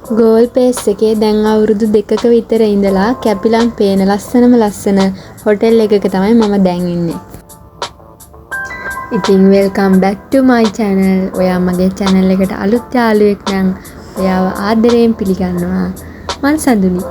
Goal pace එකේ දැන් අවුරුදු 2ක විතර ඉඳලා කැපිලම් පේන ලස්සන හොටෙල් එකක තමයි මම දැන් ඉන්නේ. ඉතින් welcome back to my channel. ඔයා මගේ channel එකට අලුත් යාළුවෙක් නම් ඔයාව ආදරයෙන් පිළිගන්නවා. මං සඳුනි.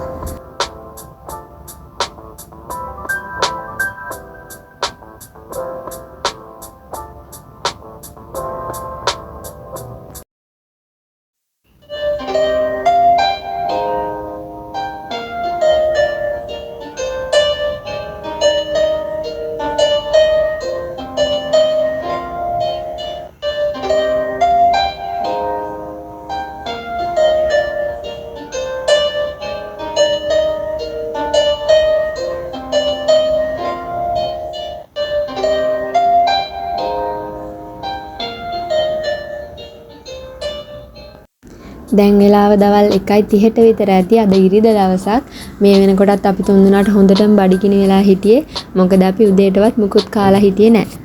දැන් වෙලාව දවල් 1:30ට විතර ඇති. අද ඉරිදා දවසක්. මේ වෙනකොටත් අපි තුන්දෙනාට හොඳටම බඩගිනි වෙලා හිටියේ. මොකද අපි උදේටවත් මුකුත් කාලා හිටියේ නැහැ.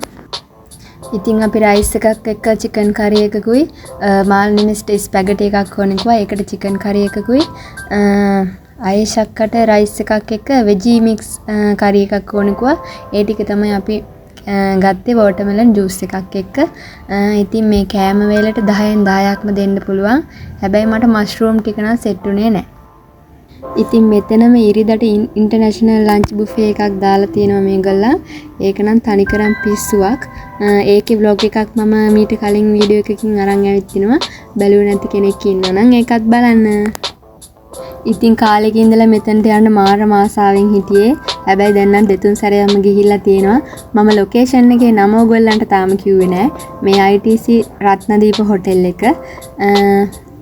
ඉතින් අපි රයිස් එකක් එක්ක චිකන් කරි එකකුයි මාල්නිමිස්ට ස්පැගටි එකක් ඕනේ කිව්වා. ඒකට චිකන් කරි එකකුයි ආයෙෂක්කට රයිස් එකක් එක්ක වෙජි මික්ස් කරි එකක් ඕනේ කිව්වා. ඒ ටික තමයි අපි ගත්තේ වෝටර්මෙලන් ජූස් එකක් එක්ක. ඉතින් මේ කෑම වේලට 10න් 10ක්ම දෙන්න පුළුවන්. හැබැයි මට මෂ්රූම් ටික නම් සෙට් උනේ නැහැ. ඉතින් මෙතනම ඉරිදට ඉන්ටර්නැෂනල් ලන්ච් බුෆේ එකක් දාලා තියෙනවා මේගොල්ලන්. ඒක නම් තනිකරම් පිස්සුවක්. ඒකේ vlog එකක් මම මීට කලින් වීඩියෝ එකකින් අරන් ඇවිත් තිනවා. බැලුවේ නැති කෙනෙක් ඉන්නවා නම් ඒකත් බලන්න. ඉතින් කාලෙක ඉඳලා මෙතනට යන්න මාර මාසාවෙන් හිටියේ. හැබැයි දැන් නම් දෙතුන් සැරයක්ම ගිහිල්ලා තියෙනවා. මම ලොකේෂන් එකේ නම ඔයගොල්ලන්ට තාම කිව්වේ නෑ. මේ ITC රත්නදීප හොටෙල් එක.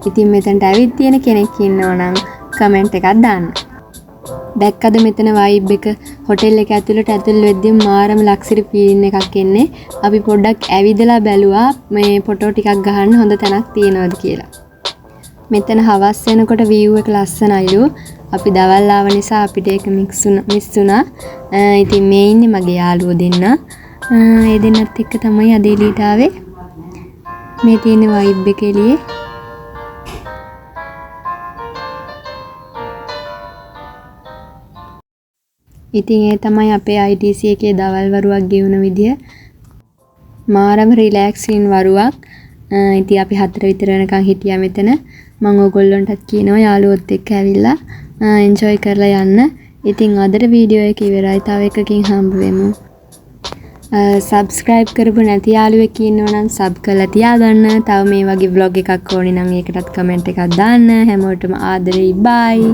ඉතින් මෙතනට ඇවිත් තියෙන කෙනෙක් ඉන්නවා නම් කමෙන්ට් එකක් දාන්න. දැක්කද මෙතන වයිබ් එක හොටෙල් එක ඇතුළට ඇතුල් වෙද්දී මාරම ලක්සරි ෆීලින් එකක් එන්නේ. අපි පොඩ්ඩක් ඇවිදලා බැලුවා මේ ෆොටෝ ටිකක් ගහන්න හොඳ තැනක් තියෙනවද කියලා. මෙතන හවස් වෙනකොට view එක ලස්සනයිලු. අපි දවල් ආව නිසා අපිට ඒක මිස් වුණා. ඉතින් මේ ඉන්නේ මගේ යාළුවෝ දෙන්න. ඒ දෙන්නත් එක්ක තමයි අද එළියට ආවේ. මේ තියෙන වයිබ් එක එළියේ. ඉතින් ඒ තමයි අපේ ITC එකේ දවල් වරුවක් ගෙවුන විදිය. මාරම රිලැක්සින් වරුවක්. ඉතින් අපි 4 විතර වෙනකන් හිටියා මෙතන. මම ඕගොල්ලන්ටත් කියනවා යාළුවොත් එක්ක ඇවිල්ලා එන්ජොයි කරලා යන්න. ඉතින් අදට වීඩියෝ එක ඉවරයි. තව එකකින් හම්බ වෙමු. සබ්ස්ක්‍රයිබ් කරපු නැති යාළුවෙක් ඉන්නවා නම් සබ් කරලා තියාගන්න. තව මේ වගේ vlog එකක් ඕනේ නම් ඒකටත් කමෙන්ට් එකක් දාන්න. හැමෝටම ආදරෙයි. බයි.